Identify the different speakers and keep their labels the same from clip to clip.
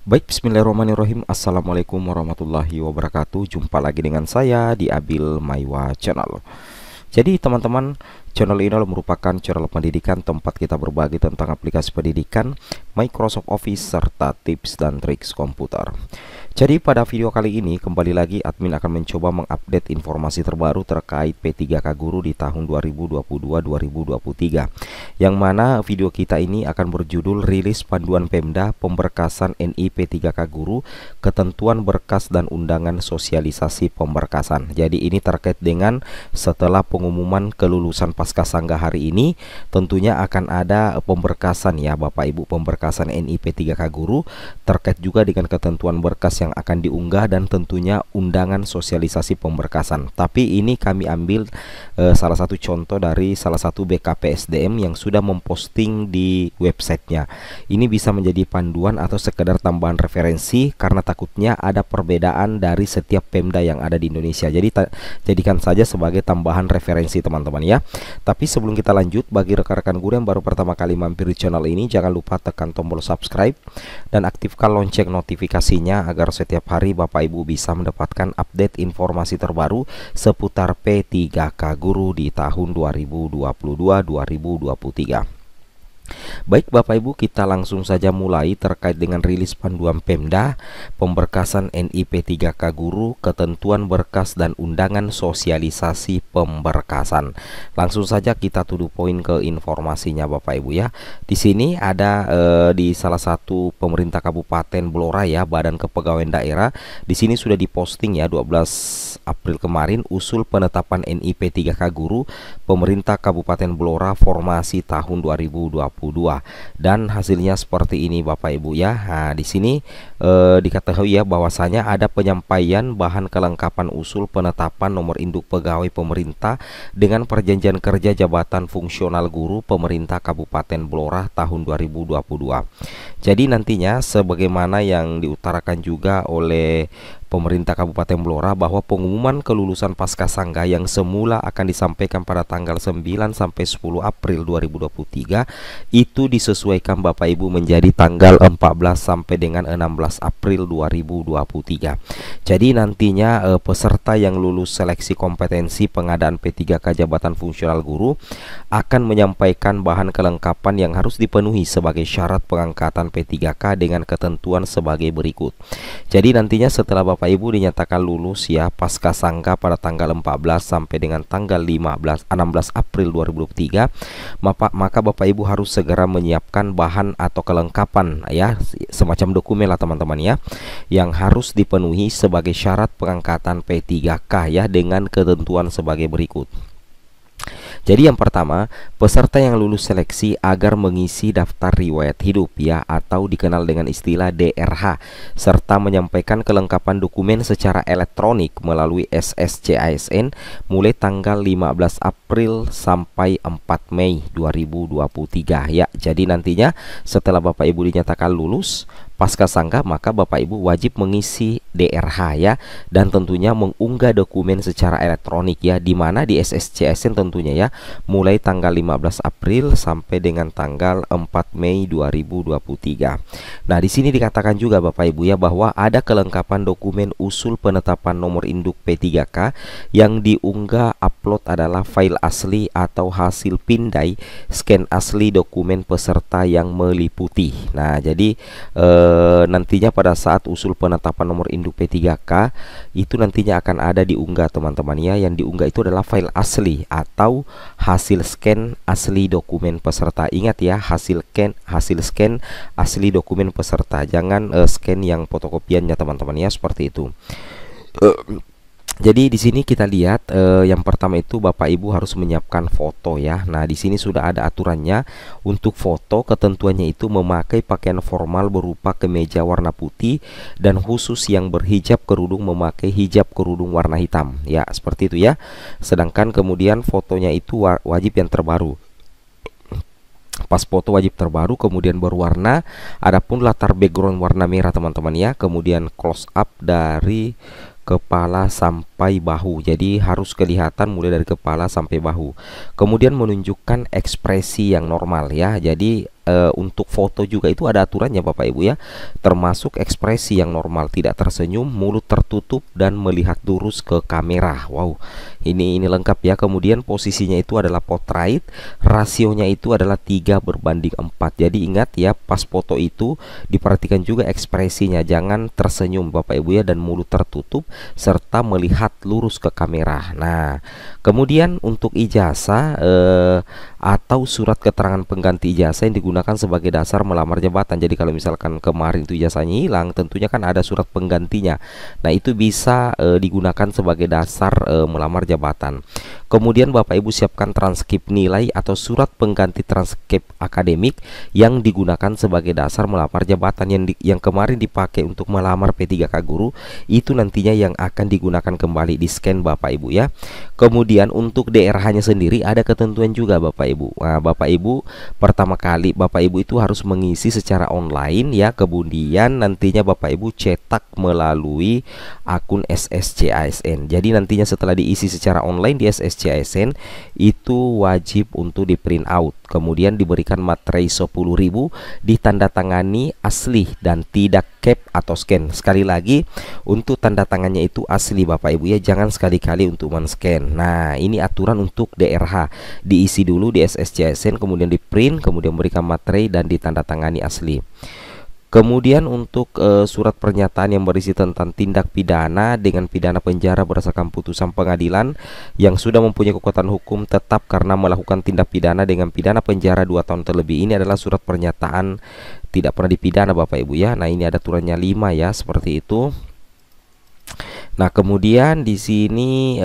Speaker 1: Baik, bismillahirrahmanirrahim. Assalamualaikum warahmatullahi wabarakatuh. Jumpa lagi dengan saya di Abil Maiwa Channel. Jadi teman-teman, channel ini merupakan channel pendidikan tempat kita berbagi tentang aplikasi pendidikan, Microsoft Office, serta tips dan triks komputer. Jadi pada video kali ini kembali lagi admin akan mencoba mengupdate informasi terbaru terkait P3K Guru di tahun 2022-2023. Yang mana video kita ini akan berjudul Rilis Panduan Pemda Pemberkasan NI P3K Guru, Ketentuan Berkas dan Undangan Sosialisasi Pemberkasan. Jadi ini terkait dengan setelah pengumuman kelulusan Paskasangga hari ini, tentunya akan ada pemberkasan ya Bapak Ibu, pemberkasan NI P3K Guru terkait juga dengan ketentuan berkas yang akan diunggah dan tentunya undangan sosialisasi pemberkasan. Tapi ini kami ambil salah satu contoh dari salah satu BKPSDM yang sudah memposting di websitenya. Ini bisa menjadi panduan atau sekedar tambahan referensi karena takutnya ada perbedaan dari setiap Pemda yang ada di Indonesia. Jadi jadikan saja sebagai tambahan referensi teman-teman ya. Tapi sebelum kita lanjut, bagi rekan-rekan guru yang baru pertama kali mampir di channel ini, jangan lupa tekan tombol subscribe dan aktifkan lonceng notifikasinya agar setiap hari Bapak Ibu bisa mendapatkan update informasi terbaru seputar P3K Guru di tahun 2022-2023. Baik Bapak Ibu, kita langsung saja mulai terkait dengan rilis panduan Pemda Pemberkasan NI P3K Guru, Ketentuan Berkas dan Undangan Sosialisasi Pemberkasan. Langsung saja kita to the point ke informasinya Bapak Ibu ya. Di sini ada di salah satu pemerintah Kabupaten Blora ya, Badan Kepegawaian Daerah. Di sini sudah diposting ya 12 April kemarin usul penetapan NI P3K Guru Pemerintah Kabupaten Blora formasi tahun 2022. Dan hasilnya seperti ini Bapak Ibu ya. Nah, di sini diketahui ya bahwasanya ada penyampaian bahan kelengkapan usul penetapan nomor induk pegawai pemerintah dengan perjanjian kerja jabatan fungsional guru pemerintah Kabupaten Blora tahun 2022. Jadi nantinya sebagaimana yang diutarakan juga oleh pemerintah Kabupaten Blora bahwa pengumuman kelulusan Paskasangga yang semula akan disampaikan pada tanggal 9 sampai 10 April 2023 itu disesuaikan Bapak Ibu menjadi tanggal 14 sampai dengan 16 April 2023. Jadi nantinya peserta yang lulus seleksi kompetensi pengadaan P3K jabatan fungsional guru akan menyampaikan bahan kelengkapan yang harus dipenuhi sebagai syarat pengangkatan P3K dengan ketentuan sebagai berikut. Jadi nantinya setelah Bapak Ibu dinyatakan lulus ya Paskasangga pada tanggal 14 sampai dengan tanggal 16 April 2023, maka Bapak Ibu harus segera menyiapkan bahan atau kelengkapan ya, semacam dokumen lah teman-teman ya, yang harus dipenuhi sebagai syarat pengangkatan P3K ya dengan ketentuan sebagai berikut. Jadi yang pertama, peserta yang lulus seleksi agar mengisi daftar riwayat hidup ya, atau dikenal dengan istilah DRH, serta menyampaikan kelengkapan dokumen secara elektronik melalui SSCASN mulai tanggal 15 April sampai 4 Mei 2023 ya. Jadi nantinya setelah Bapak Ibu dinyatakan lulus Paskasangga, maka Bapak Ibu wajib mengisi DRH ya, dan tentunya mengunggah dokumen secara elektronik ya, di mana di SSCSN tentunya ya, mulai tanggal 15 April sampai dengan tanggal 4 Mei 2023. Nah, di sini dikatakan juga Bapak Ibu ya bahwa ada kelengkapan dokumen usul penetapan nomor induk P3K yang diunggah upload adalah file asli atau hasil pindai scan asli dokumen peserta yang meliputi. Nah, jadi nantinya pada saat usul penetapan nomor induk P3K itu nantinya akan ada diunggah teman-teman ya. Yang diunggah itu adalah file asli atau hasil scan asli dokumen peserta. Ingat ya, hasil scan asli dokumen peserta, jangan scan yang fotokopiannya teman-teman ya, seperti itu. Jadi di sini kita lihat yang pertama itu Bapak Ibu harus menyiapkan foto ya. Nah, di sini sudah ada aturannya. Untuk foto ketentuannya itu memakai pakaian formal berupa kemeja warna putih dan khusus yang berhijab kerudung memakai hijab kerudung warna hitam ya, seperti itu ya. Sedangkan kemudian fotonya itu wajib yang terbaru. Pas foto wajib terbaru, kemudian berwarna, adapun latar background warna merah teman-teman ya. Kemudian close up dari kepala sampai bahu, jadi harus kelihatan mulai dari kepala sampai bahu. Kemudian menunjukkan ekspresi yang normal ya, jadi untuk foto juga itu ada aturannya Bapak Ibu ya, termasuk ekspresi yang normal, tidak tersenyum, mulut tertutup dan melihat lurus ke kamera. Wow, ini lengkap ya. Kemudian posisinya itu adalah portrait, rasionya itu adalah 3:4. Jadi ingat ya, pas foto itu diperhatikan juga ekspresinya, jangan tersenyum Bapak Ibu ya, dan mulut tertutup serta melihat lurus ke kamera. Nah, kemudian untuk ijazah atau surat keterangan pengganti ijazah yang digunakan sebagai dasar melamar jabatan. Jadi kalau misalkan kemarin itu ijazahnya hilang, tentunya kan ada surat penggantinya. Nah, itu bisa digunakan sebagai dasar melamar jabatan. Kemudian Bapak Ibu siapkan transkrip nilai atau surat pengganti transkrip akademik yang digunakan sebagai dasar melamar jabatan, yang kemarin dipakai untuk melamar P3K guru, itu nantinya yang akan digunakan kembali, di scan Bapak Ibu ya. Kemudian untuk DRH-nya sendiri ada ketentuan juga Bapak Ibu. Nah, Bapak Ibu pertama kali Bapak Ibu itu harus mengisi secara online ya. Kemudian nantinya Bapak Ibu cetak melalui akun SSC ASN. Jadi nantinya setelah diisi secara online di SSC ASN itu wajib untuk di print out. Kemudian diberikan materai 10.000, ditandatangani asli dan tidak cap atau scan. Sekali lagi, untuk tanda tangannya itu asli Bapak Ibu ya, jangan sekali-kali untuk men-scan. Nah, ini aturan untuk DRH. Diisi dulu di SSCSN, kemudian di print, kemudian berikan materai dan ditandatangani asli. Kemudian untuk surat pernyataan yang berisi tentang tindak pidana dengan pidana penjara berdasarkan putusan pengadilan yang sudah mempunyai kekuatan hukum tetap karena melakukan tindak pidana dengan pidana penjara 2 tahun terlebih. Ini adalah surat pernyataan tidak pernah dipidana Bapak Ibu ya. Nah, ini ada aturannya 5 ya, seperti itu. Nah, kemudian di sini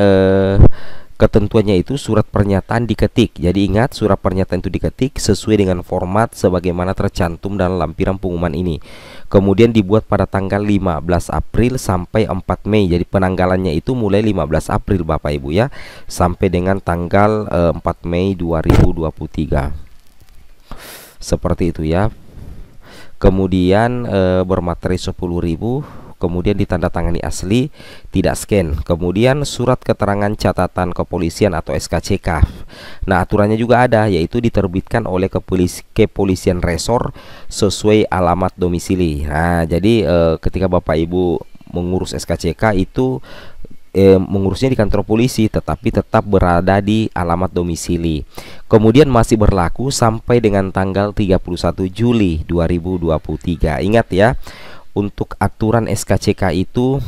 Speaker 1: ketentuannya itu surat pernyataan diketik. Jadi ingat, surat pernyataan itu diketik sesuai dengan format sebagaimana tercantum dalam lampiran pengumuman ini. Kemudian dibuat pada tanggal 15 April sampai 4 Mei. Jadi penanggalannya itu mulai 15 April Bapak Ibu ya, sampai dengan tanggal 4 Mei 2023. Seperti itu ya. Kemudian bermateri 10.000, kemudian ditandatangani asli, tidak scan. Kemudian surat keterangan catatan kepolisian atau SKCK. Nah, aturannya juga ada, yaitu diterbitkan oleh kepolisian resor sesuai alamat domisili. Nah, jadi ketika Bapak Ibu mengurus SKCK itu mengurusnya di kantor polisi, tetapi tetap berada di alamat domisili. Kemudian masih berlaku sampai dengan tanggal 31 Juli 2023. Ingat ya, untuk aturan SKCK itu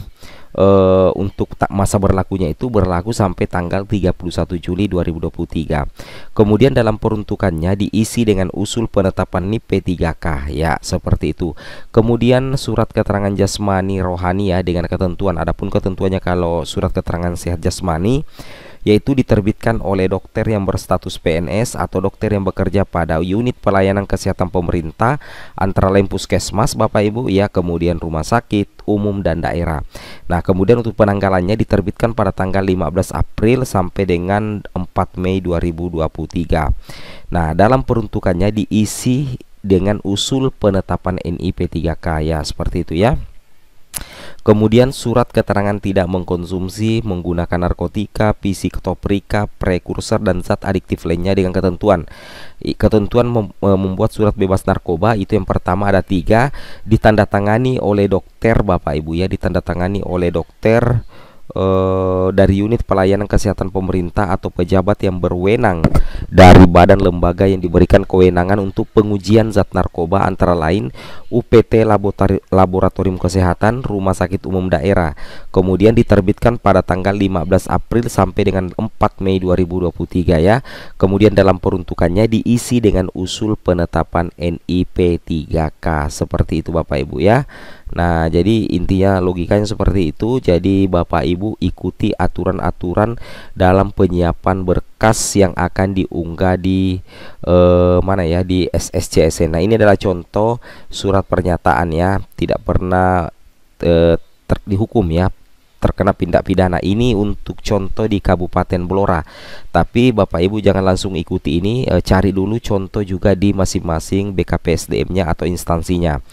Speaker 1: untuk masa berlakunya itu berlaku sampai tanggal 31 Juli 2023. Kemudian dalam peruntukannya diisi dengan usul penetapan NIP P3K ya, seperti itu. Kemudian surat keterangan jasmani rohani ya, dengan ketentuan, adapun ketentuannya kalau surat keterangan sehat jasmani yaitu diterbitkan oleh dokter yang berstatus PNS atau dokter yang bekerja pada unit pelayanan kesehatan pemerintah antara lain puskesmas Bapak Ibu ya, kemudian rumah sakit umum dan daerah. Nah, kemudian untuk penanggalannya diterbitkan pada tanggal 15 April sampai dengan 4 Mei 2023. Nah, dalam peruntukannya diisi dengan usul penetapan NIP 3K ya, seperti itu ya. Kemudian surat keterangan tidak mengkonsumsi menggunakan narkotika, psikotropika, prekursor dan zat adiktif lainnya dengan ketentuan. Membuat surat bebas narkoba itu yang pertama ada 3, ditandatangani oleh dokter Bapak Ibu ya, ditandatangani oleh dokter dari unit pelayanan kesehatan pemerintah atau pejabat yang berwenang dari badan lembaga yang diberikan kewenangan untuk pengujian zat narkoba antara lain UPT Laboratorium Kesehatan Rumah Sakit Umum Daerah. Kemudian diterbitkan pada tanggal 15 April sampai dengan 4 Mei 2023 ya. Kemudian dalam peruntukannya diisi dengan usul penetapan NIP 3K, seperti itu Bapak Ibu ya. Nah, jadi intinya logikanya seperti itu. Jadi Bapak Ibu ikuti aturan-aturan dalam penyiapan berkas yang akan diunggah di mana ya, di SSCSN. Nah, ini adalah contoh surat pernyataan ya, tidak pernah dihukum ya, terkena tindak pidana. Ini untuk contoh di Kabupaten Blora. Tapi Bapak Ibu jangan langsung ikuti ini, cari dulu contoh juga di masing-masing BKPSDM-nya atau instansinya.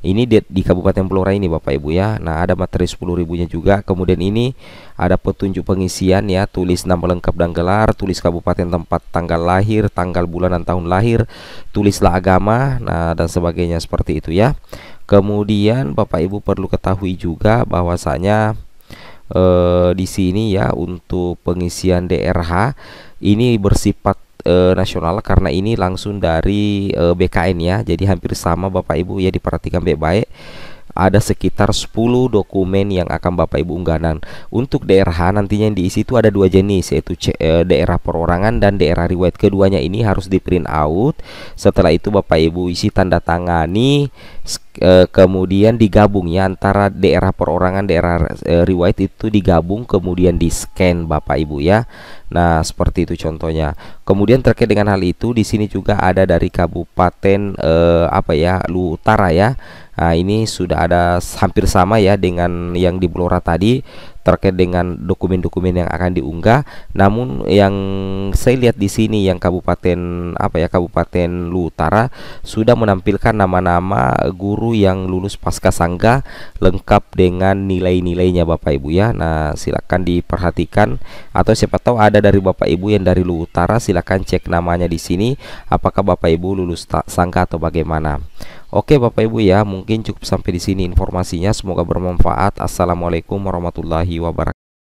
Speaker 1: Ini di Kabupaten Blora ini Bapak Ibu ya. Nah, ada materi 10.000-nya juga. Kemudian ini ada petunjuk pengisian ya, tulis nama lengkap dan gelar, tulis kabupaten tempat tanggal lahir, tanggal bulan dan tahun lahir, tulislah agama, nah dan sebagainya seperti itu ya. Kemudian Bapak Ibu perlu ketahui juga bahwasanya di sini ya untuk pengisian DRH ini bersifat nasional karena ini langsung dari BKN ya. Jadi hampir sama Bapak Ibu ya, diperhatikan baik-baik. Ada sekitar 10 dokumen yang akan Bapak Ibu unggahkan. Untuk DRH nantinya yang diisi itu ada dua jenis, yaitu daerah perorangan dan daerah riwayat. Keduanya ini harus di print out. Setelah itu Bapak Ibu isi tanda tangani, kemudian digabung ya, antara daerah perorangan daerah riwayat itu digabung kemudian di scan Bapak Ibu ya. Nah, seperti itu contohnya. Kemudian terkait dengan hal itu di sini juga ada dari Kabupaten Luwu Utara ya. Nah, ini sudah ada hampir sama ya dengan yang di Blora tadi terkait dengan dokumen-dokumen yang akan diunggah. Namun yang saya lihat di sini yang Kabupaten Luwu Utara sudah menampilkan nama-nama guru yang lulus pasca sangga lengkap dengan nilai-nilainya Bapak Ibu ya. Nah, silakan diperhatikan, atau siapa tahu ada dari Bapak Ibu yang dari Luwu Utara, silakan cek namanya di sini apakah Bapak Ibu lulus sangga atau bagaimana. Oke Bapak Ibu ya, mungkin cukup sampai di sini informasinya, semoga bermanfaat. Assalamualaikum warahmatullahi wabarakatuh.